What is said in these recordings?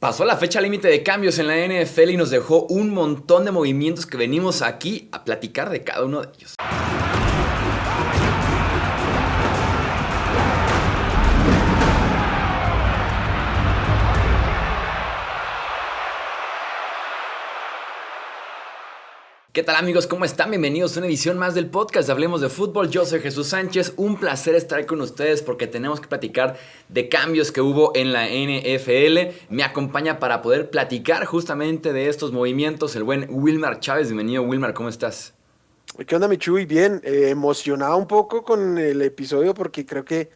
Pasó la fecha límite de cambios en la NFL y nos dejó un montón de movimientos que venimos aquí a platicar de cada uno de ellos. ¿Qué tal amigos? ¿Cómo están? Bienvenidos a una edición más del podcast de Hablemos de Fútbol. Yo soy Jesús Sánchez. Un placer estar con ustedes porque tenemos que platicar de cambios que hubo en la NFL. Me acompaña para poder platicar justamente de estos movimientos el buen Wilmar Chávez. Bienvenido Wilmar, ¿cómo estás? ¿Qué onda, mi Chuy? Bien, emocionado un poco con el episodio porque creo que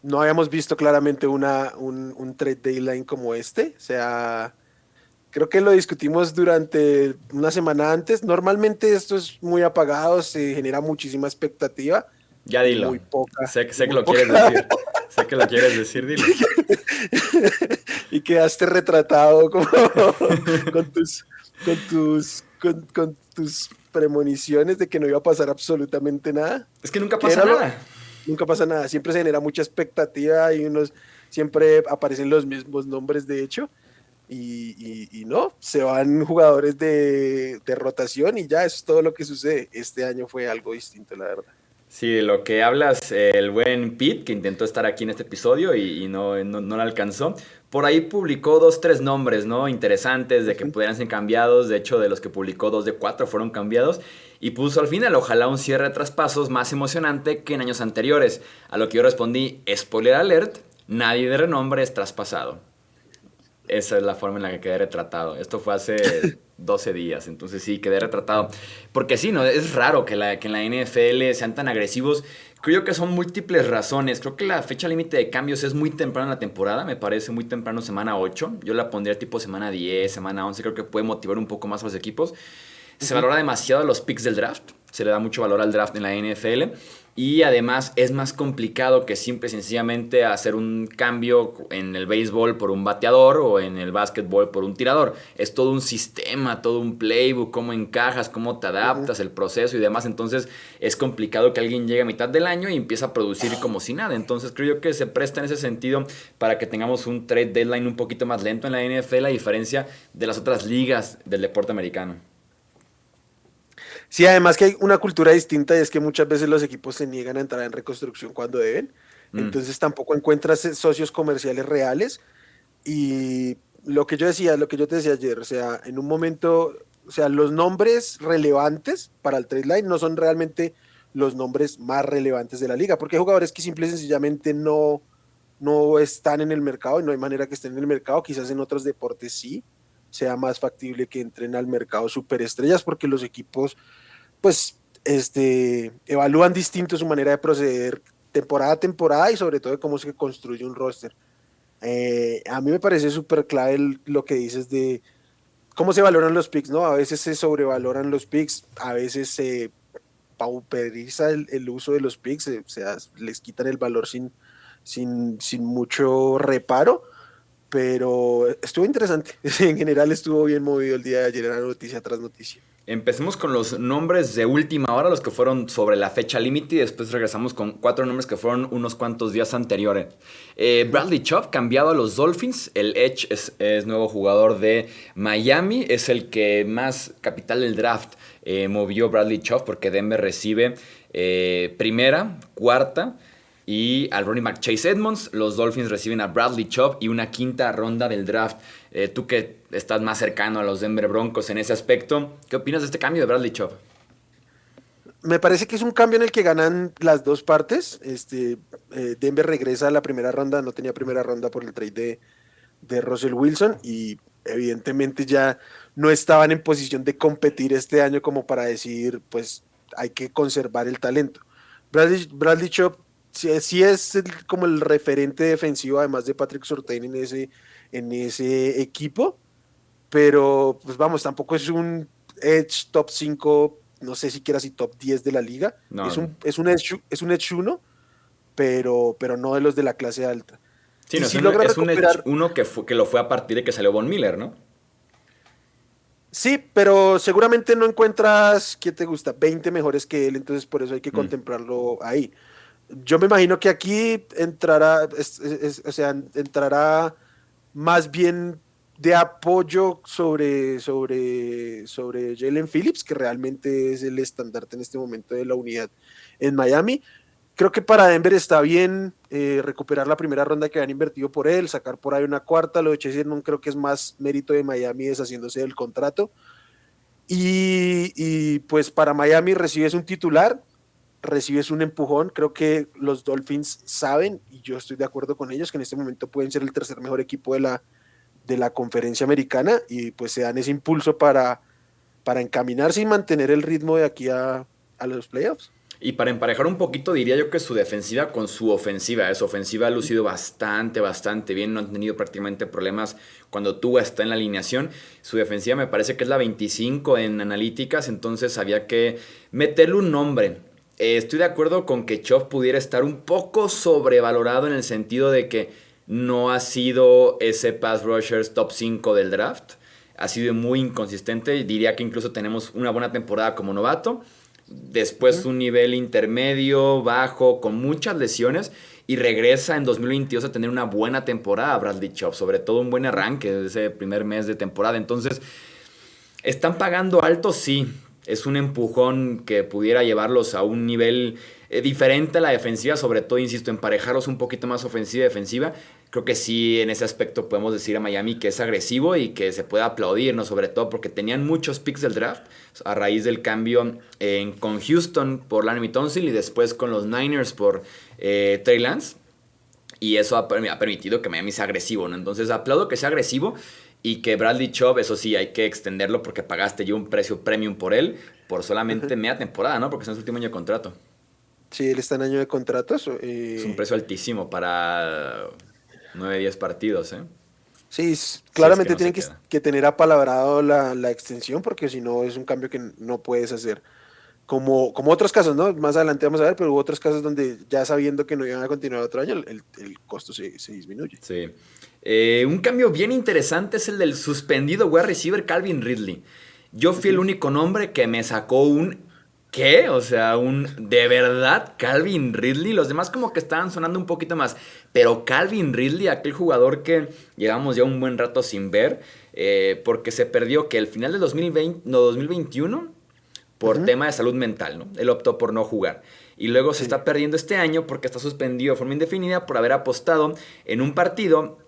no habíamos visto claramente un trade deadline como este. O sea, creo que lo discutimos durante una semana antes. Normalmente esto es muy apagado, se genera muchísima expectativa Ya y dilo. Sé que muy lo quieres poca. decir. Sé que lo quieres decir, dilo. Y quedaste retratado como con tus premoniciones de que no iba a pasar absolutamente nada. Es que nunca Que pasa era lo, nada. Nunca pasa nada, siempre se genera mucha expectativa y siempre aparecen los mismos nombres de hecho y no, se van jugadores de rotación y ya eso es todo lo que sucede. Este año fue algo distinto, la verdad. Sí, de lo que hablas, el buen Pete, que intentó estar aquí en este episodio y no lo alcanzó, por ahí publicó dos, tres nombres, ¿no? Interesantes de que Ujú. pudieran ser cambiados. De hecho, de los que publicó, dos de cuatro fueron cambiados. Y puso al final, ojalá un cierre de traspasos más emocionante que en años anteriores. A lo que yo respondí, spoiler alert, nadie de renombre es traspasado. Esa es la forma en la que quedé retratado. Esto fue hace 12 días, entonces sí, quedé retratado. Porque sí, ¿no? Es raro que en la NFL sean tan agresivos. Creo que son múltiples razones. Creo que la fecha límite de cambios es muy temprano en la temporada. Me parece muy temprano, semana 8. Yo la pondría tipo semana 10, semana 11. Creo que puede motivar un poco más a los equipos. Se Ujú. valora demasiado los picks del draft. Se le da mucho valor al draft en la NFL. Y además es más complicado que simple y sencillamente hacer un cambio en el béisbol por un bateador o en el básquetbol por un tirador. Es todo un sistema, todo un playbook, cómo encajas, cómo te Ujú. adaptas, el proceso y demás. Entonces es complicado que alguien llegue a mitad del año y empiece a producir como si nada. Entonces creo yo que se presta en ese sentido para que tengamos un trade deadline un poquito más lento en la NFL a diferencia de las otras ligas del deporte americano. Sí, además que hay una cultura distinta y es que muchas veces los equipos se niegan a entrar en reconstrucción cuando deben, Mm. entonces tampoco encuentras socios comerciales reales. Y lo que yo te decía ayer, o sea, en un momento, o sea, los nombres relevantes para el trade line no son realmente los nombres más relevantes de la liga, porque hay jugadores que simple y sencillamente no están en el mercado y no hay manera que estén en el mercado. Quizás en otros deportes sí sea más factible que entren al mercado superestrellas, porque los equipos, pues, evalúan distinto su manera de proceder temporada a temporada y sobre todo de cómo se construye un roster. A mí me parece súper clave lo que dices de cómo se valoran los picks, ¿no? A veces se sobrevaloran los picks, a veces se pauperiza el uso de los picks, o sea, les quitan el valor sin mucho reparo, pero estuvo interesante. En general estuvo bien movido el día de ayer, era noticia tras noticia. Empecemos con los nombres de última hora, los que fueron sobre la fecha límite, y después regresamos con cuatro nombres que fueron unos cuantos días anteriores. Ujú. Bradley Chubb cambiado a los Dolphins, el Edge es nuevo jugador de Miami, es el que más capital del draft movió Bradley Chubb porque Denver recibe primera, cuarta y al running back Chase Edmonds. Los Dolphins reciben a Bradley Chubb y una quinta ronda del draft. Tú que estás más cercano a los Denver Broncos en ese aspecto, ¿qué opinas de este cambio de Bradley Chubb? Me parece que es un cambio en el que ganan las dos partes. Denver regresa a la primera ronda, no tenía primera ronda por el trade de Russell Wilson y evidentemente ya no estaban en posición de competir este año como para decir, pues hay que conservar el talento. Bradley Chubb sí es como el referente defensivo, además de Patrick Surtain en ese equipo, pero pues vamos, tampoco es un Edge top 5, no sé siquiera si top 10 de la liga. Es No, un, es un Edge 1, pero no de los de la clase alta. sí, Y no, si logra es un Edge recuperar. uno que lo fue a partir de que salió Von Miller, ¿no? Sí, pero seguramente no encuentras, ¿qué te gusta? 20 mejores que él, entonces por eso hay que Mm. contemplarlo ahí. Yo me imagino que aquí entrará, o sea, entrará más bien de apoyo sobre Jalen Phillips, que realmente es el estandarte en este momento de la unidad en Miami. Creo que para Denver está bien recuperar la primera ronda que han invertido por él, sacar por ahí una cuarta. Lo de Chase Edmonds creo que es más mérito de Miami deshaciéndose del contrato. Y pues para Miami recibes un titular, recibes un empujón. Creo que los Dolphins saben, y yo estoy de acuerdo con ellos, que en este momento pueden ser el tercer mejor equipo de la conferencia americana y pues se dan ese impulso para encaminarse y mantener el ritmo de aquí a los playoffs. Y para emparejar un poquito, diría yo que su defensiva con su ofensiva. Su ofensiva ha lucido bastante, bastante bien. No han tenido prácticamente problemas cuando Tua está en la alineación. Su defensiva me parece que es la 25 en analíticas, entonces había que meterle un nombre. Estoy de acuerdo con que Chop pudiera estar un poco sobrevalorado en el sentido de que no ha sido ese pass rushers top 5 del draft. Ha sido muy inconsistente. Diría que incluso tenemos una buena temporada como novato. Después un nivel intermedio, bajo, con muchas lesiones. Y regresa en 2022 a tener una buena temporada Bradley Chubb. Sobre todo un buen arranque de ese primer mes de temporada. Entonces, ¿están pagando alto? Sí. Es un empujón que pudiera llevarlos a un nivel diferente a la defensiva. Sobre todo, insisto, emparejarlos un poquito más ofensiva y defensiva. Creo que sí, en ese aspecto podemos decir a Miami que es agresivo y que se puede aplaudir, ¿no? Sobre todo porque tenían muchos picks del draft a raíz del cambio con Houston por Laramie Tunsil y después con los Niners por Trey Lance. Y eso ha permitido que Miami sea agresivo, ¿no? Entonces aplaudo que sea agresivo y que Bradley Chubb, eso sí, hay que extenderlo porque pagaste ya un precio premium por él por solamente media temporada, ¿no? Porque es en su último año de contrato. Sí, él está en año de contratos. Es un precio altísimo para 9, 10 partidos, ¿eh? Sí, Si es que claramente no se tienen que, queda. que tener apalabrado la extensión porque si no es un cambio que no puedes hacer. Como otros casos, ¿no? Más adelante vamos a ver, pero hubo otros casos donde ya sabiendo que no iban a continuar otro año, el costo se disminuye. Sí. Un cambio bien interesante es el del suspendido wide receiver Calvin Ridley. Yo fui el único nombre que me sacó un ¿qué? O sea, un ¿de verdad Calvin Ridley? Los demás como que estaban sonando un poquito más. Pero Calvin Ridley, aquel jugador que llevamos ya un buen rato sin ver, porque se perdió que el final de 2020, no, 2021 por tema de salud mental, ¿no? Él optó por no jugar. Y luego se Sí, está perdiendo este año porque está suspendido de forma indefinida por haber apostado en un partido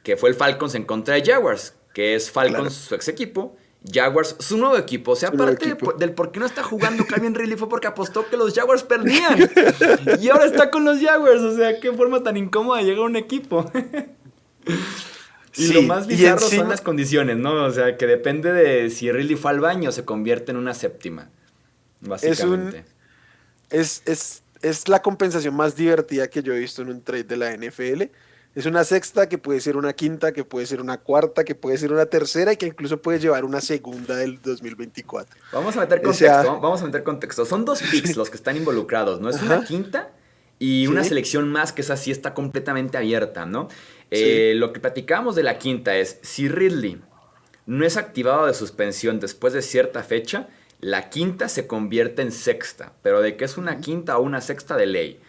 que fue el Falcons en contra de Jaguars, que es Falcons claro. su ex equipo, Jaguars su nuevo equipo. O sea, Es un nuevo aparte equipo. del por qué no está jugando Calvin Ridley fue porque apostó que los Jaguars perdían. Y ahora está con los Jaguars. O sea, qué forma tan incómoda llega un equipo. Y lo Sí, más y bizarro son encima las condiciones, ¿no? O sea, que depende de si Ridley fue al baño, se convierte en una séptima, es un básicamente. es la compensación más divertida que yo he visto en un trade de la NFL. Es una sexta que puede ser una quinta, que puede ser una cuarta, que puede ser una tercera y que incluso puede llevar una segunda del 2024. Vamos a meter O sea, contexto, vamos a meter contexto. Son dos picks los que están involucrados, ¿no? Es una ajá, quinta y una sí, selección más que esa sí está completamente abierta, ¿no? sí, Lo que platicamos de la quinta es, si Ridley no es activado de suspensión después de cierta fecha, la quinta se convierte en sexta, pero de que es una quinta o una sexta de ley.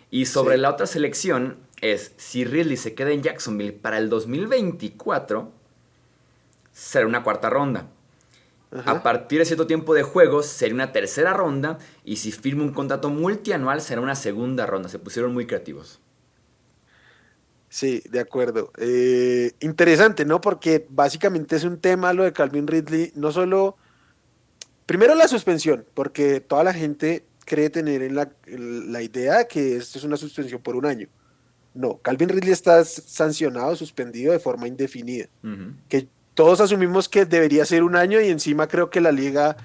Y sobre sí, la otra selección es, si Ridley se queda en Jacksonville para el 2024, será una cuarta ronda. A ajá. partir de cierto tiempo de juegos sería una tercera ronda y si firma un contrato multianual será una segunda ronda. Se pusieron muy creativos. Sí, de acuerdo. Interesante, ¿no? Porque básicamente es un tema lo de Calvin Ridley, no solo, primero la suspensión, porque toda la gente cree tener en la idea que esto es una suspensión por un año. No, Calvin Ridley está sancionado, suspendido de forma indefinida, Ujú. que todos asumimos que debería ser un año y encima creo que la liga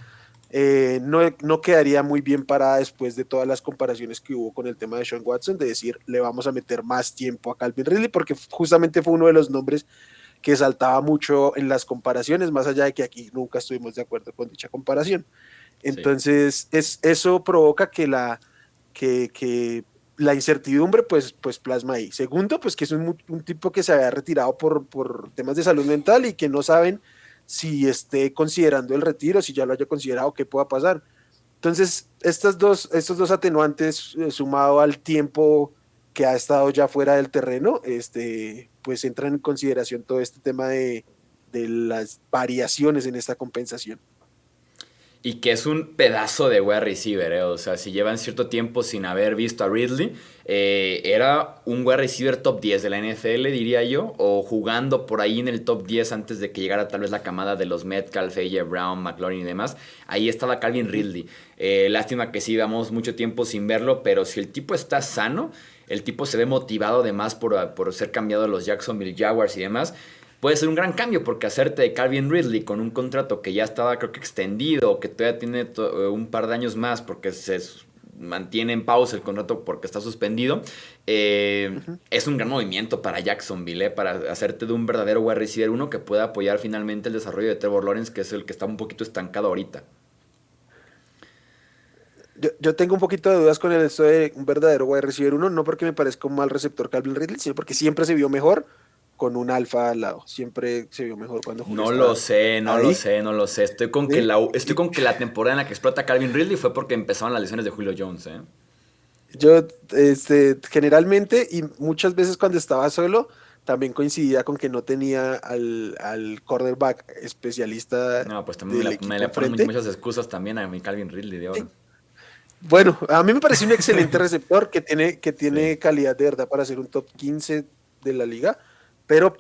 no quedaría muy bien parada después de todas las comparaciones que hubo con el tema de Sean Watson, de decir, le vamos a meter más tiempo a Calvin Ridley, porque justamente fue uno de los nombres que saltaba mucho en las comparaciones, más allá de que aquí nunca estuvimos de acuerdo con dicha comparación. Sí. Entonces, eso provoca que la incertidumbre pues plasma ahí. Segundo, pues que es un tipo que se había retirado por temas de salud mental y que no saben si esté considerando el retiro, si ya lo haya considerado, qué pueda pasar. Entonces, estos dos atenuantes, sumado al tiempo que ha estado ya fuera del terreno, pues entra en consideración todo este tema de de las variaciones en esta compensación. Y que es un pedazo de wide receiver, ¿eh? O sea, si llevan cierto tiempo sin haber visto a Ridley, era un wide receiver top 10 de la NFL, diría yo, o jugando por ahí en el top 10 antes de que llegara tal vez la camada de los Metcalf, A.J. Brown, McLaurin y demás. Ahí estaba Calvin Ridley. Lástima que sí, vamos mucho tiempo sin verlo, pero si el tipo está sano, el tipo se ve motivado además por ser cambiado a los Jacksonville Jaguars y demás. Puede ser un gran cambio porque hacerte de Calvin Ridley con un contrato que ya estaba creo que extendido o que todavía tiene un par de años más porque se mantiene en pausa el contrato porque está suspendido, es un gran movimiento para Jacksonville, para hacerte de un verdadero wide receiver uno que pueda apoyar finalmente el desarrollo de Trevor Lawrence, que es el que está un poquito estancado ahorita. Yo tengo un poquito de dudas con el esto de un verdadero wide receiver uno, no porque me parezca un mal receptor Calvin Ridley, sino porque siempre se vio mejor con un alfa al lado. Siempre se vio mejor cuando Julio No lo estaba sé, no lo ahí. sé, no lo sé. ¿Sí? Estoy con que la temporada en la que explota Calvin Ridley fue porque empezaron las lesiones de Julio Jones, ¿eh? Yo, generalmente y muchas veces cuando estaba solo, también coincidía con que no tenía al quarterback especialista No, pues también del me equipo le ponen enfrente. muchas excusas también a mi Calvin Ridley de ahora. Sí. Bueno, a mí me parece un excelente receptor que Sí. tiene calidad de verdad para ser un top 15 de la liga, pero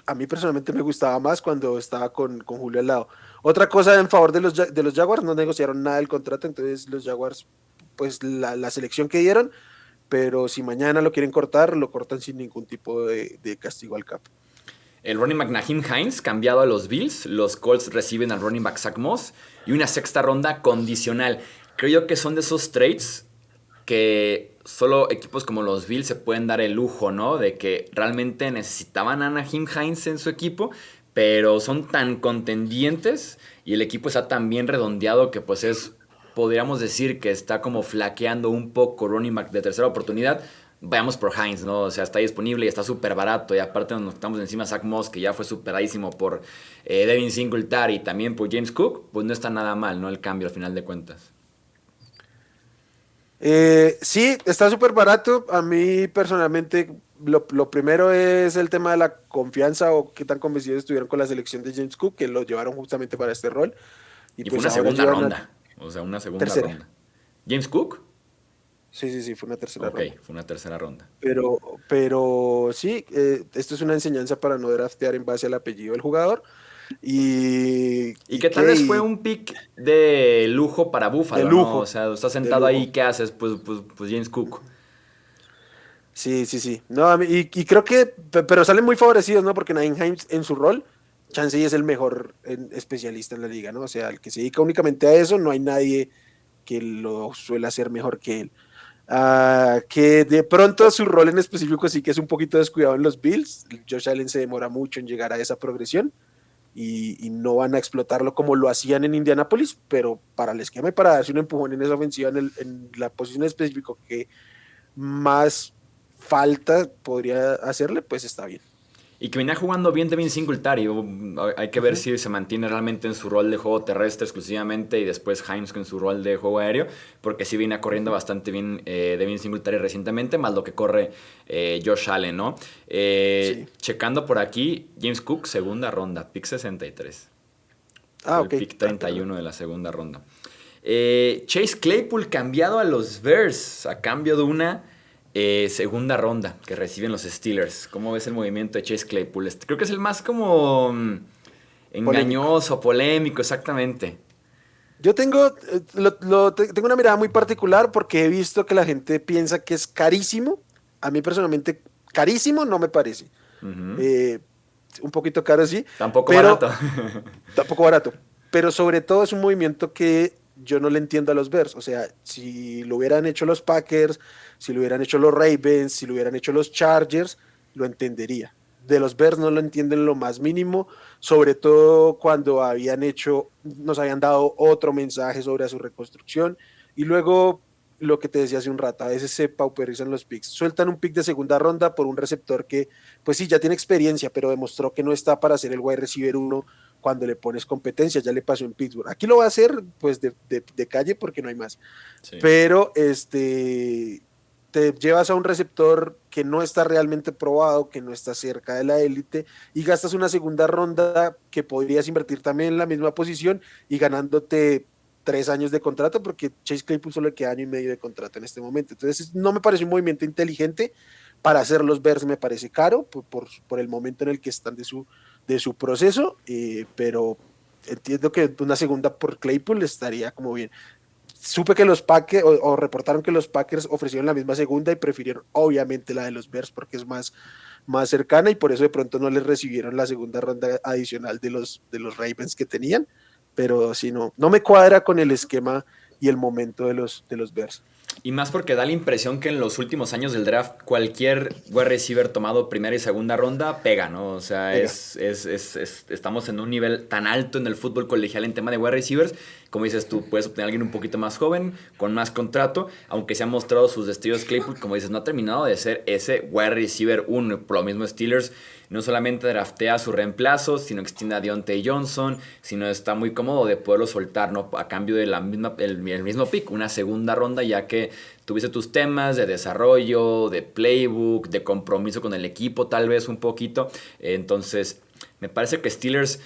a mí personalmente me gustaba más cuando estaba con Julio al lado. Otra cosa en favor de de los Jaguars, no negociaron nada del contrato, entonces los Jaguars, pues la selección que dieron, pero si mañana lo quieren cortar, lo cortan sin ningún tipo de castigo al cap. El running back Naheem Hines cambiado a los Bills. Los Colts reciben al running back Zach Moss y una sexta ronda condicional. Creo yo que son de esos trades que solo equipos como los Bills se pueden dar el lujo, ¿no? De que realmente necesitaban a Naheem Hines en su equipo, pero son tan contendientes y el equipo está tan bien redondeado que pues podríamos decir que está como flaqueando un poco running back de tercera oportunidad. Vayamos por Hines, ¿no? O sea, está disponible y está súper barato. Y aparte nos estamos encima de Zach Moss, que ya fue superadísimo por Devin Singletary y también por James Cook. Pues no está nada mal, ¿no? El cambio al final de cuentas. Sí, está súper barato. A mí personalmente lo primero es el tema de la confianza o qué tan convencidos estuvieron con la selección de James Cook, que lo llevaron justamente para este rol. Y Y fue pues una ahora segunda llevan una ronda. O sea, una segunda tercera. ronda. ¿James Cook? Sí, sí, sí, fue una tercera Ok, ronda. fue una tercera ronda. Pero sí, esto es una enseñanza para no draftear en base al apellido del jugador. Y Y que tal qué, vez fue y un pick de lujo para de Buffalo, ¿no? O lujo, sea, estás de sentado ahí, lujo. ¿qué haces? Pues James Cook. Sí, sí, sí. No, y creo que, pero salen muy favorecidos, ¿no? Porque Naeem Hines en su rol, Chansey es el mejor especialista en la liga, ¿no? O sea, el que se dedica únicamente a eso, no hay nadie que lo suele hacer mejor que él. Que de pronto su rol en específico sí que es un poquito descuidado en los Bills. Josh Allen se demora mucho en llegar a esa progresión y no van a explotarlo como lo hacían en Indianapolis, pero para el esquema y para darse un empujón en esa ofensiva en la posición específica que más falta podría hacerle, pues está bien. Y que venía jugando bien Devin Singletary. Hay que ver Ujú. si se mantiene realmente en su rol de juego terrestre exclusivamente y después Hines en su rol de juego aéreo. Porque sí viene corriendo bastante bien Devin Singletary recientemente, más lo que corre Josh Allen, ¿no? Sí. Checando por aquí, James Cook, segunda ronda, pick 63. Ah, Fue el ok. pick Ah, 31 de la segunda ronda. Chase Claypool cambiado a los Bears a cambio de una segunda ronda que reciben los Steelers. ¿Cómo ves el movimiento de Chase Claypool? Creo que es el más como polémico. engañoso, polémico, exactamente. Yo tengo, tengo una mirada muy particular porque he visto que la gente piensa que es carísimo. A mí personalmente, carísimo no me parece. Ujú. Eh, un poquito caro, sí, Tampoco barato. pero tampoco barato. Pero sobre todo es un movimiento que yo no le entiendo a los Bears. O sea, si lo hubieran hecho los Packers, si lo hubieran hecho los Ravens, si lo hubieran hecho los Chargers, lo entendería. De los Bears no lo entienden lo más mínimo, sobre todo cuando habían hecho, nos habían dado otro mensaje sobre su reconstrucción y luego lo que te decía hace un rato, a veces se pauperizan los picks, sueltan un pick de segunda ronda por un receptor que, pues sí, ya tiene experiencia, pero demostró que no está para ser el wide receiver uno cuando le pones competencia, ya le pasó en Pittsburgh. Aquí lo va a hacer, pues, de calle porque no hay más. Sí. Pero, te llevas a un receptor que no está realmente probado, que no está cerca de la élite, y gastas una segunda ronda que podrías invertir también en la misma posición y ganándote 3 años de contrato, porque Chase Claypool solo le queda año y medio de contrato en este momento. Entonces, no me parece un movimiento inteligente. Para hacer los Bears me parece caro por el momento en el que están de su proceso, pero entiendo que una segunda por Claypool estaría como bien. Supe que los Packers, o reportaron que los Packers ofrecieron la misma segunda y prefirieron obviamente la de los Bears porque es más cercana, y por eso de pronto no les recibieron la segunda ronda adicional de los Ravens que tenían, pero si no me cuadra con el esquema y el momento de los Bears. Y más porque da la impresión que en los últimos años del draft cualquier wide receiver tomado primera y segunda ronda pega, ¿no? O sea, Venga. estamos en un nivel tan alto en el fútbol colegial en tema de wide receivers. Como dices tú, puedes obtener a alguien un poquito más joven, con más contrato, aunque se han mostrado sus destellos Claypool, como dices, no ha terminado de ser ese wide receiver 1. Por lo mismo Steelers no solamente draftea a su reemplazo, sino extiende a Deontay Johnson, sino está muy cómodo de poderlo soltar, ¿no? A cambio de el mismo pick, una segunda ronda, ya que tuviste tus temas de desarrollo, de playbook, de compromiso con el equipo, tal vez un poquito. Entonces, me parece que Steelers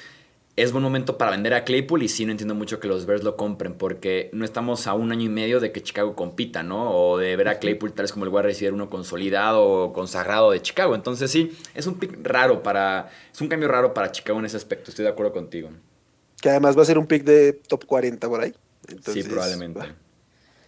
es buen momento para vender a Claypool, y sí, no entiendo mucho que los Bears lo compren, porque no estamos a un año y medio de que Chicago compita, ¿no? O de ver a Claypool tal vez como el wide receiver uno consolidado o consagrado de Chicago. Entonces sí, es un pick raro es un cambio raro para Chicago en ese aspecto, estoy de acuerdo contigo. Que además va a ser un pick de top 40 por ahí. Sí, Entonces, probablemente.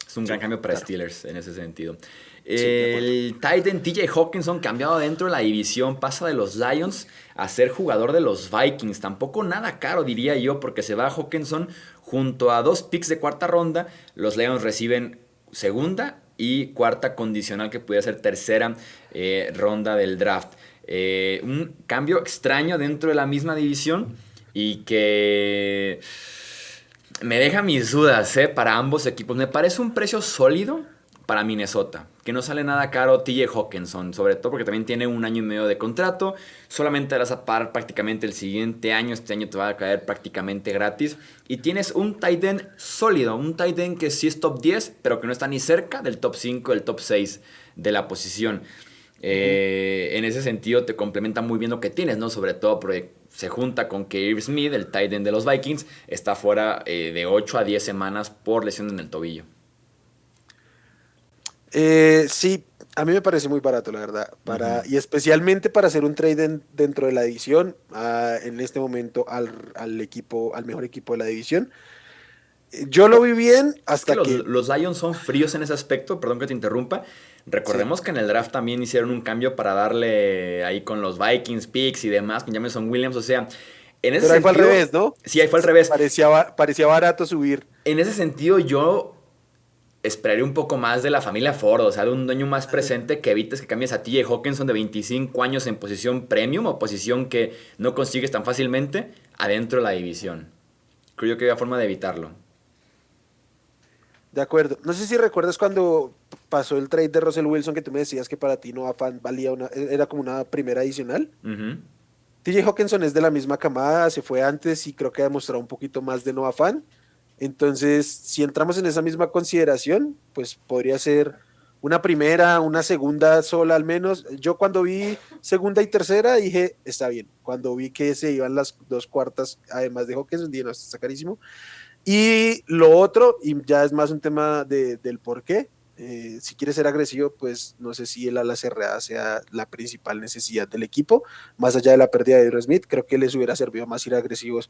Es un sí, gran cambio para claro. Steelers en ese sentido. Sí, de acuerdo. El tight end TJ Hawkinson, cambiado dentro de la división, pasa de los Lions a ser jugador de los Vikings. Tampoco nada caro, diría yo, porque se va a Hawkinson junto a 2 picks de cuarta ronda. Los Lions reciben segunda y cuarta condicional, que pudiera ser tercera ronda del draft. Un cambio extraño dentro de la misma división y que me deja mis dudas, para ambos equipos. Me parece un precio sólido para Minnesota, que no sale nada caro TJ Hawkinson, sobre todo porque también tiene un año y medio de contrato. Solamente vas a pagar prácticamente el siguiente año. Este año te va a caer prácticamente gratis. Y tienes un tight end sólido, un tight end que sí es top 10, pero que no está ni cerca del top 5, del top 6 de la posición. En ese sentido te complementa muy bien lo que tienes, ¿no? Sobre todo porque se junta con que Irv Smith, el tight end de los Vikings, está fuera de 8 a 10 semanas por lesión en el tobillo. Sí, a mí me parece muy barato, la verdad. Ujú. Y especialmente para hacer un trade dentro de la división, en este momento al mejor equipo de la división. Yo lo vi bien Es que hasta que, los Lions son fríos en ese aspecto, perdón que te interrumpa. sí, Recordemos que en el draft también hicieron un cambio para darle ahí con los Vikings, picks y demás, con Jameson Williams. O sea, en ese pero ahí fue al sentido, revés, ¿no? sí, ahí fue al revés. Parecía barato subir. En ese sentido, yo esperaría un poco más de la familia Ford, o sea, de un dueño más presente, que evites que cambies a TJ Hawkinson de 25 años en posición premium o posición que no consigues tan fácilmente adentro de la división. Creo yo que había forma de evitarlo. De acuerdo. No sé si recuerdas cuando pasó el trade de Russell Wilson, que tú me decías que para ti no Fan valía era como una primera adicional. Ujú. TJ Hawkinson es de la misma camada, se fue antes y creo que ha demostrado un poquito más de Noah Fan. Entonces, si entramos en esa misma consideración, pues podría ser una primera, una segunda sola al menos. Yo cuando vi segunda y tercera dije, está bien. Cuando vi que se iban las 2 cuartas, además de Hawkinson, dije, no, esto está carísimo. Y lo otro, y ya es más un tema del por qué, si quiere ser agresivo, pues no sé si el ala cerrada sea la principal necesidad del equipo, más allá de la pérdida de Drew Smith. Creo que les hubiera servido más ir agresivos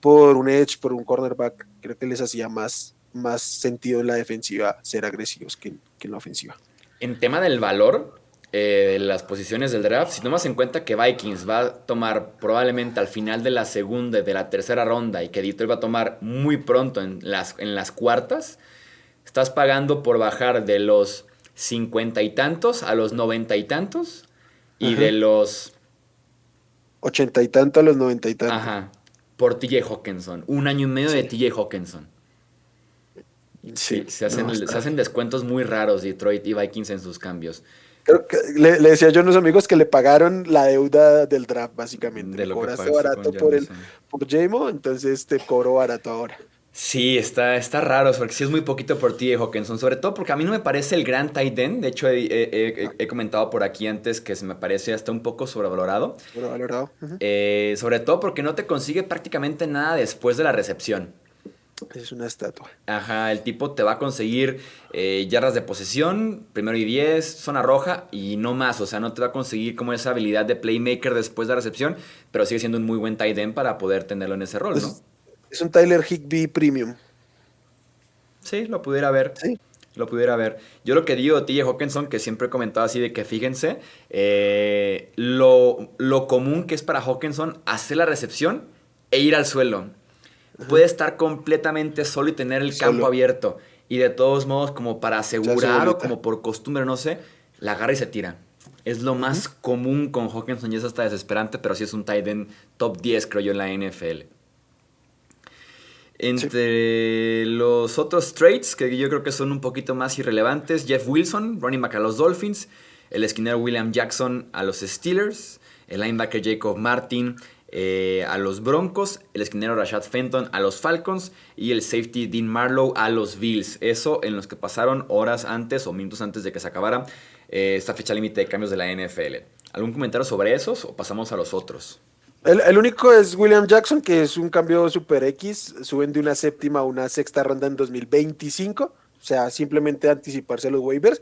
por un edge, por un cornerback. Creo que les hacía más sentido en la defensiva ser agresivos que en la ofensiva. En tema del valor de las posiciones del draft, si tomas en cuenta que Vikings va a tomar probablemente al final de la segunda y de la tercera ronda, y que Detroit va a tomar muy pronto en las cuartas, estás pagando por bajar de los 50 y tantos a los 90 y tantos, y de Ajá. los 80 y tanto a los 90 y tanto. Ajá, por TJ Hawkinson. Un año y medio de Sí, TJ Hawkinson. sí, Sí, se no, hacen, se hacen descuentos muy raros Detroit y Vikings en sus cambios. creo que le decía yo a unos amigos que le pagaron la deuda del draft, básicamente. De Me lo que cobraste pagaste con barato por Jameson. por Jamo, entonces te cobro barato ahora. Sí, está raro, porque sí es muy poquito por ti, Hawkinson, sobre todo porque a mí no me parece el gran tight end, de hecho he comentado por aquí antes que se me parece hasta un poco sobrevalorado, Sobrevalorado. Ujú. sobre todo porque no te consigue prácticamente nada después de la recepción. Es una estatua. Ajá, el tipo te va a conseguir yardas de posesión, primero y 10, zona roja y no más. O sea, no te va a conseguir como esa habilidad de playmaker después de la recepción, pero sigue siendo un muy buen tight end para poder tenerlo en ese rol, ¿no? Es, es un Tyler Higbee Premium. Sí, lo pudiera ver. Sí. Lo pudiera ver. Yo lo que digo, TJ Hawkinson, que siempre he comentado así de que fíjense, lo común que es para Hawkinson hacer la recepción e ir al suelo. Ajá. Puede estar completamente solo y tener el campo Solo. abierto. Y de todos modos, como para Echarse asegurar o bolita. como por costumbre, no sé, la agarra y se tira. Es lo Ujú. más común con Hawkinson y es hasta desesperante, pero sí es un tight end top 10, creo yo, en la NFL. Sí. Entre los otros traits, que yo creo que son un poquito más irrelevantes, Jeff Wilson, running back a los Dolphins, el esquinero William Jackson a los Steelers, el linebacker Jacob Martin a los Broncos, el esquinero Rashad Fenton a los Falcons y el safety Dean Marlowe a los Bills. Eso en los que pasaron horas antes o minutos antes de que se acabara esta fecha límite de cambios de la NFL. ¿Algún comentario sobre esos o pasamos a los otros? El único es William Jackson, que es un cambio super X. Suben de una séptima a una sexta ronda en 2025. O sea, simplemente anticiparse a los waivers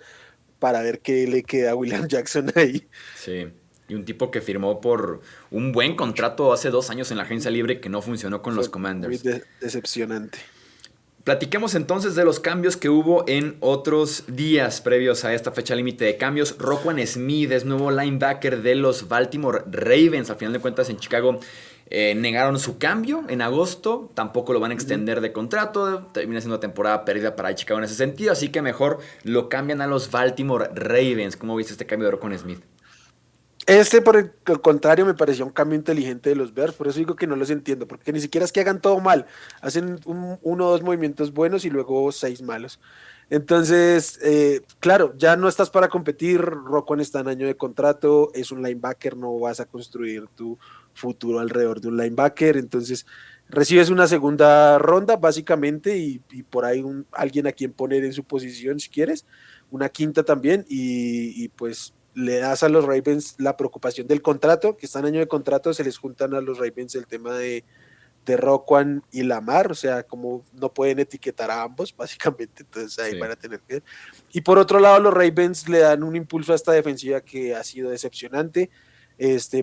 para ver qué le queda a William Jackson ahí. Sí. Y un tipo que firmó por un buen Mucho. contrato hace 2 años en la agencia libre que no funcionó con los Fue muy Commanders. decepcionante. Platiquemos entonces de los cambios que hubo en otros días previos a esta fecha límite de cambios. Roquan Smith es nuevo linebacker de los Baltimore Ravens. Al final de cuentas en Chicago negaron su cambio en agosto. Tampoco lo van a Ujú. extender de contrato. Termina siendo una temporada perdida para Chicago en ese sentido. Así que mejor lo cambian a los Baltimore Ravens. ¿Cómo viste este cambio de Roquan Smith? Este, por el contrario, me pareció un cambio inteligente de los Bears, por eso digo que no los entiendo, porque ni siquiera es que hagan todo mal, hacen uno o dos movimientos buenos y luego seis malos. Entonces, claro, ya no estás para competir, Roquan está en año de contrato, es un linebacker, no vas a construir tu futuro alrededor de un linebacker, entonces recibes una segunda ronda básicamente y por ahí alguien a quien poner en su posición si quieres, una quinta también y pues le das a los Ravens la preocupación del contrato, que están en año de contrato, se les juntan a los Ravens el tema de Roquan y Lamar, o sea, como no pueden etiquetar a ambos, básicamente, entonces ahí van Sí. a tener que... Y por otro lado, los Ravens le dan un impulso a esta defensiva que ha sido decepcionante.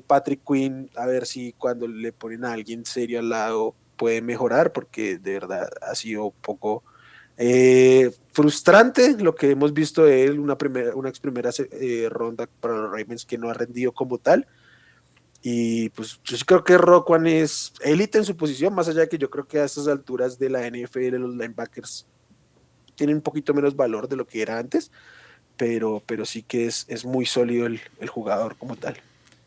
Patrick Quinn, a ver si cuando le ponen a alguien serio al lado puede mejorar, porque de verdad ha sido un poco frustrante lo que hemos visto de él, una ex primera ronda para los Ravens que no ha rendido como tal. Y pues yo sí creo que Roquan es élite en su posición, más allá de que yo creo que a estas alturas de la NFL los linebackers tienen un poquito menos valor de lo que era antes, pero sí que es muy sólido el jugador como tal.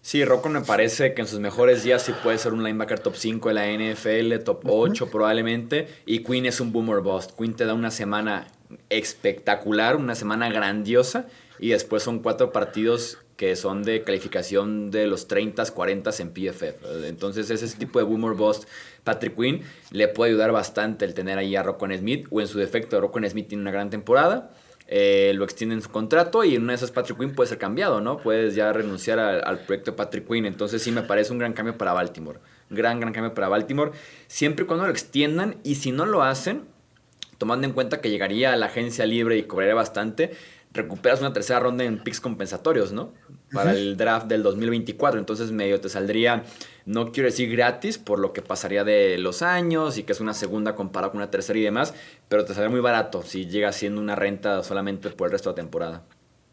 Sí, Roquan me parece que en sus mejores días sí puede ser un linebacker top 5 de la NFL, top Ujú. 8 probablemente. Y Quinn es un boomer bust. Quinn te da una semana espectacular, una semana grandiosa. Y después son 4 partidos que son de calificación de los 30, 40 en PFF. Entonces es ese tipo de boomer bust. Patrick Quinn le puede ayudar bastante el tener ahí a Roquan Smith. O en su defecto, Roquan Smith tiene una gran temporada. Lo extienden su contrato y en una de esas Patrick Quinn puede ser cambiado, ¿no? Puedes ya renunciar al proyecto de Patrick Quinn. Entonces sí me parece un gran cambio para Baltimore. Gran cambio para Baltimore. Siempre y cuando lo extiendan y si no lo hacen, tomando en cuenta que llegaría a la agencia libre y cobraría bastante, recuperas una tercera ronda en picks compensatorios, ¿no? Para Ujú. el draft del 2024. Entonces medio te saldría, no quiero decir gratis, por lo que pasaría de los años y que es una segunda comparada con una tercera y demás, pero te saldría muy barato si llega siendo una renta solamente por el resto de la temporada.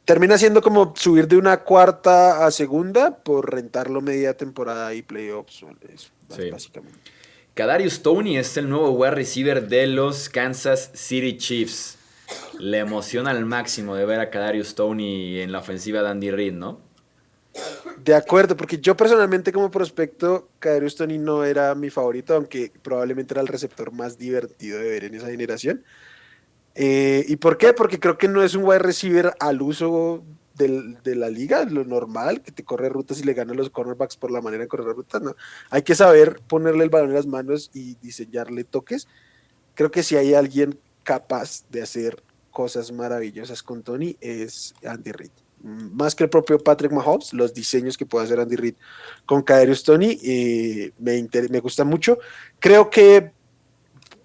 Termina siendo como subir de una cuarta a segunda por rentarlo media temporada y playoffs, eso, Sí. básicamente. Kadarius Toney es el nuevo wide receiver de los Kansas City Chiefs. Le emociona al máximo de ver a Kadarius Toney en la ofensiva de Andy Reid, ¿no? De acuerdo, porque yo personalmente como prospecto, Kadarius Toney no era mi favorito, aunque probablemente era el receptor más divertido de ver en esa generación. ¿Y por qué? Porque creo que no es un wide receiver al uso de la liga, lo normal, que te corre rutas y le gana a los cornerbacks por la manera de correr rutas, no. Hay que saber ponerle el balón en las manos y diseñarle toques. creo que si hay alguien capaz de hacer cosas maravillosas con Tony es Andy Reid. Más que el propio Patrick Mahomes, los diseños que puede hacer Andy Reid con Kadarius Toney me gusta mucho. Creo que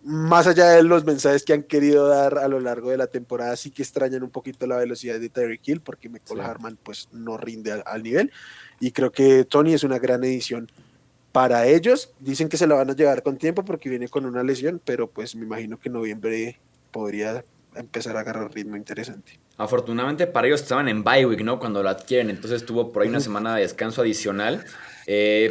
más allá de los mensajes que han querido dar a lo largo de la temporada, sí que extrañan un poquito la velocidad de Tyreek Hill, porque Sí. Mecole Hardman pues no rinde al nivel, y creo que Tony es una gran edición para ellos. Dicen que se la van a llevar con tiempo porque viene con una lesión, pero pues me imagino que en noviembre podría empezar a agarrar ritmo interesante. Afortunadamente para ellos estaban en bye week, ¿no? Cuando lo adquieren, entonces tuvo por ahí una semana de descanso adicional.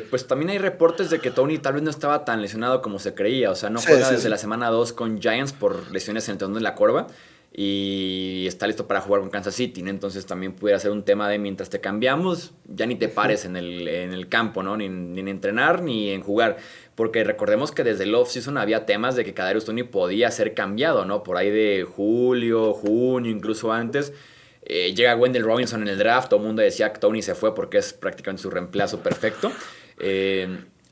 Pues también hay reportes de que Tony tal vez no estaba tan lesionado como se creía, o sea, no Sí, juega sí, desde sí. la semana 2 con Giants por lesiones en el tendón de la corva y está listo para jugar con Kansas City, ¿no? Entonces también pudiera ser un tema de mientras te cambiamos, ya ni te pares en el campo, ¿no? Ni en entrenar ni en jugar. Porque recordemos que desde el offseason había temas de que Kadarius Toney podía ser cambiado, ¿no? Por ahí de julio, junio, incluso antes. Llega Wendell Robinson en el draft, todo el mundo decía que Tony se fue porque es prácticamente su reemplazo perfecto.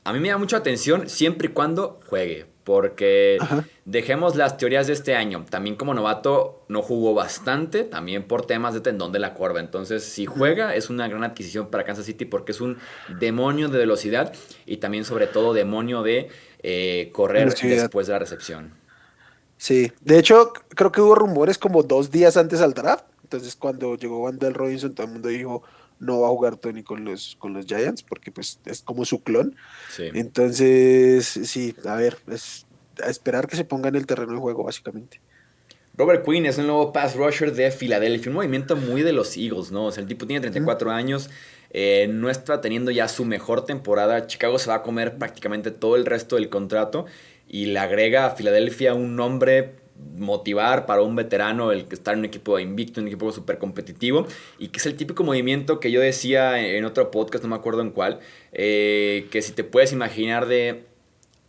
A mí me da mucha atención siempre y cuando juegue, porque Ajá. dejemos las teorías de este año. También como novato no jugó bastante, también por temas de tendón de la corva. Entonces, si juega, es una gran adquisición para Kansas City porque es un demonio de velocidad y también sobre todo demonio de correr Velocidad. después de la recepción. Sí, de hecho, creo que hubo rumores como 2 días antes al draft. Entonces, cuando llegó Wendell Robinson, todo el mundo dijo no va a jugar Tony con los Giants porque pues es como su clon. Sí. Entonces, sí, a ver, es a esperar que se ponga en el terreno de juego, básicamente. Robert Quinn es el nuevo pass rusher de Filadelfia, un movimiento muy de los Eagles, ¿no? O sea, el tipo tiene 34 años, no está teniendo ya su mejor temporada. Chicago se va a comer prácticamente todo el resto del contrato y le agrega a Filadelfia un nombre motivar para un veterano, el que está en un equipo invicto, un equipo súper competitivo, y que es el típico movimiento que yo decía en otro podcast, no me acuerdo en cuál, que si te puedes imaginar de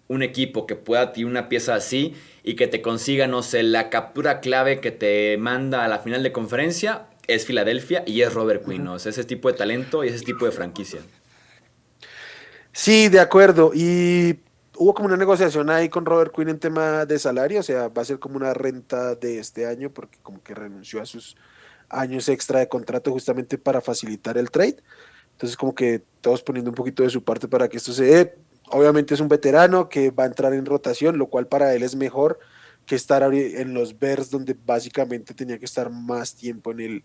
un equipo que pueda tener una pieza así y que te consiga, no sé, la captura clave que te manda a la final de conferencia, es Filadelfia y es Robert Quinn, ¿no? O sea, ese tipo de talento y ese tipo de franquicia. Sí, de acuerdo. Y hubo como una negociación ahí con Robert Quinn en tema de salario, o sea, va a ser como una renta de este año porque como que renunció a sus años extra de contrato justamente para facilitar el trade. Entonces como que todos poniendo un poquito de su parte para que esto se dé. Obviamente es un veterano que va a entrar en rotación, lo cual para él es mejor que estar en los Bears donde básicamente tenía que estar más tiempo en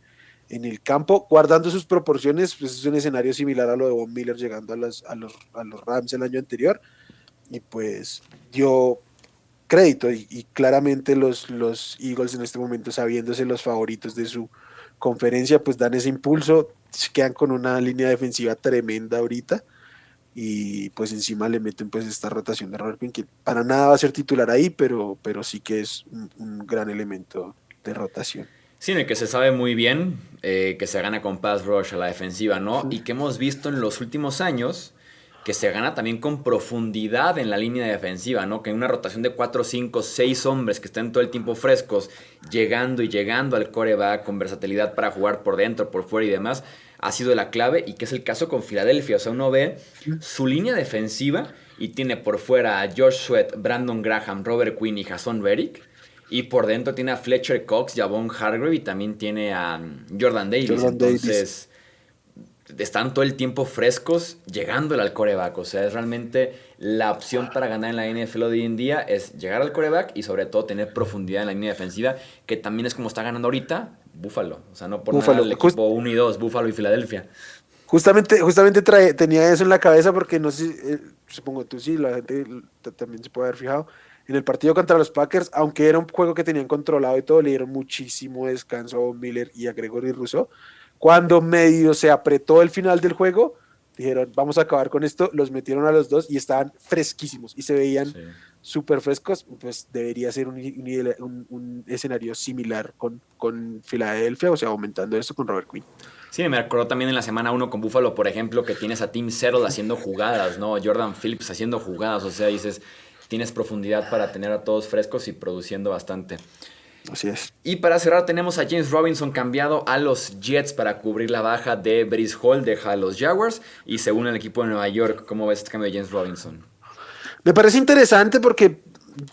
el campo, guardando sus proporciones. Pues es un escenario similar a lo de Von Miller llegando a los Rams el año anterior, y pues dio crédito, y claramente los Eagles en este momento, sabiéndose los favoritos de su conferencia, pues dan ese impulso, se quedan con una línea defensiva tremenda ahorita, y pues encima le meten pues esta rotación de Robert Quinn, que para nada va a ser titular ahí, pero sí que es un gran elemento de rotación. Sí, en el que se sabe muy bien que se gana con pass rush a la defensiva, ¿no? Y que hemos visto en los últimos años que se gana también con profundidad en la línea defensiva, ¿no? Que en una rotación de 4, 5, 6 hombres que estén todo el tiempo frescos, llegando y llegando al coreback con versatilidad para jugar por dentro, por fuera y demás, ha sido la clave y que es el caso con Filadelfia. O sea, uno ve su línea defensiva y tiene por fuera a Josh Sweat, Brandon Graham, Robert Quinn y Jason Reddick. Y por dentro tiene a Fletcher Cox, Javon Hargrave y también tiene a Jordan Davis. Jordan Davis. Entonces, están todo el tiempo frescos llegando al coreback. O sea, es realmente la opción para ganar en la NFL de hoy en día es llegar al coreback y sobre todo tener profundidad en la línea defensiva, que también es como está ganando ahorita Buffalo. O sea, no por nada Búfalo. el equipo 1 y 2, Buffalo y Filadelfia. Justamente tenía eso en la cabeza porque no sé, supongo tú sí, la gente también se puede haber fijado. En el partido contra los Packers, aunque era un juego que tenían controlado y todo, le dieron muchísimo descanso a Von Miller y a Gregory Rousseau. Cuando medio se apretó el final del juego, dijeron, vamos a acabar con esto, los metieron a los dos y estaban fresquísimos y se veían Sí. súper frescos. Pues debería ser un escenario similar con Filadelfia, o sea, aumentando esto con Robert Quinn. Sí, me acuerdo también en la semana 1 con Buffalo, por ejemplo, que tienes a Tim Settle haciendo jugadas, ¿no? Jordan Phillips haciendo jugadas, o sea, dices, tienes profundidad para tener a todos frescos y produciendo bastante. Así es. Y para cerrar tenemos a James Robinson cambiado a los Jets para cubrir la baja de Breece Hall, deja a los Jaguars y se une al equipo de Nueva York. ¿Cómo ves este cambio de James Robinson? Me parece interesante porque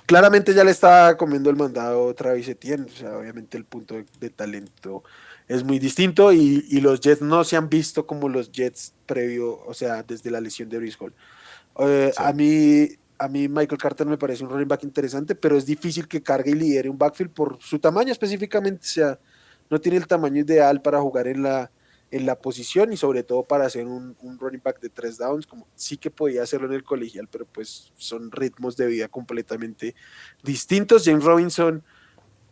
claramente ya le está comiendo el mandado Travis Etienne, o sea, obviamente el punto de talento es muy distinto y los Jets no se han visto como los Jets previo, o sea, desde la lesión de Breece Hall. Sí. A mí Michael Carter me parece un running back interesante, pero es difícil que cargue y lidere un backfield por su tamaño específicamente, o sea, no tiene el tamaño ideal para jugar en la posición y sobre todo para hacer un running back de 3 downs, como sí que podía hacerlo en el colegial, pero pues son ritmos de vida completamente distintos. James Robinson,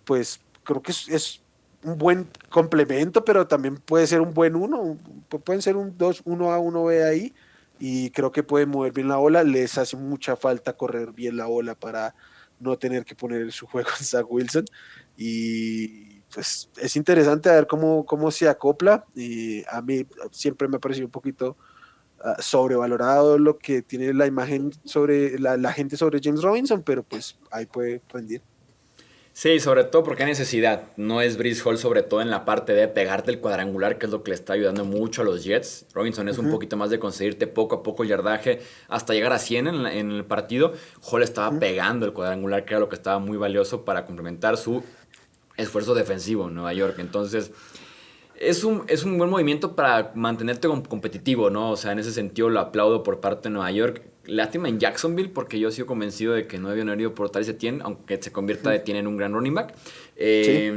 pues creo que es un buen complemento, pero también puede ser un buen uno, pueden ser un 2 1 A, 1 B ahí, y creo que puede mover bien la bola, les hace mucha falta correr bien la bola para no tener que poner su juego en Zach Wilson, y pues es interesante ver cómo se acopla, y a mí siempre me ha parecido un poquito sobrevalorado lo que tiene la imagen sobre la gente sobre James Robinson, pero pues ahí puede rendir. Sí, sobre todo porque hay necesidad. No es Breece Hall, sobre todo en la parte de pegarte el cuadrangular, que es lo que le está ayudando mucho a los Jets. Robinson es un Ujú, poquito más de conseguirte poco a poco el yardaje hasta llegar a 100 en el partido. Hall estaba ujú. pegando el cuadrangular, que era lo que estaba muy valioso para complementar su esfuerzo defensivo en Nueva York. Entonces, es un buen movimiento para mantenerte competitivo, ¿no? O sea, en ese sentido lo aplaudo por parte de Nueva York. Lástima en Jacksonville, porque yo sigo convencido de que no habían herido por Travis Etienne, aunque se convierta de Etienne en un gran running back. Sí,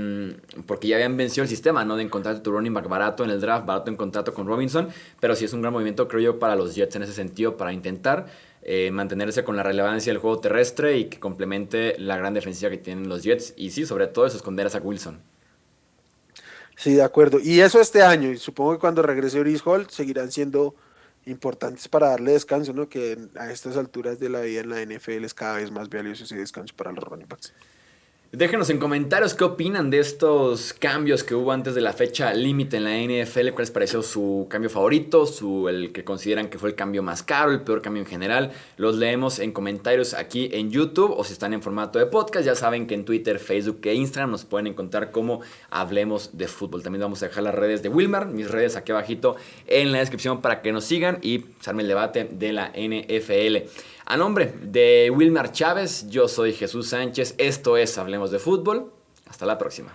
Porque ya habían vencido el sistema, ¿no? De encontrar tu running back barato en el draft, barato en contrato con Robinson. Pero sí es un gran movimiento, creo yo, para los Jets en ese sentido, para intentar mantenerse con la relevancia del juego terrestre y que complemente la gran defensiva que tienen los Jets. Y sí, sobre todo eso, esconder a Zach Wilson. sí, de acuerdo. Y eso este año, y supongo que cuando regrese Breece Hall seguirán siendo importantes para darle descanso, ¿no? Que a estas alturas de la vida en la NFL es cada vez más valioso ese descanso para los running backs. Déjenos en comentarios qué opinan de estos cambios que hubo antes de la fecha límite en la NFL. ¿Cuál les pareció su cambio favorito? El que consideran que fue el cambio más caro, el peor cambio en general. Los leemos en comentarios aquí en YouTube o si están en formato de podcast. Ya saben que en Twitter, Facebook e Instagram nos pueden encontrar como Hablemos de Fútbol. También vamos a dejar las redes de Wilmar, mis redes aquí abajito en la descripción para que nos sigan y se arme el debate de la NFL. A nombre de Wilmar Chávez, yo soy Jesús Sánchez. Esto es Hablemos de Fútbol. Hasta la próxima.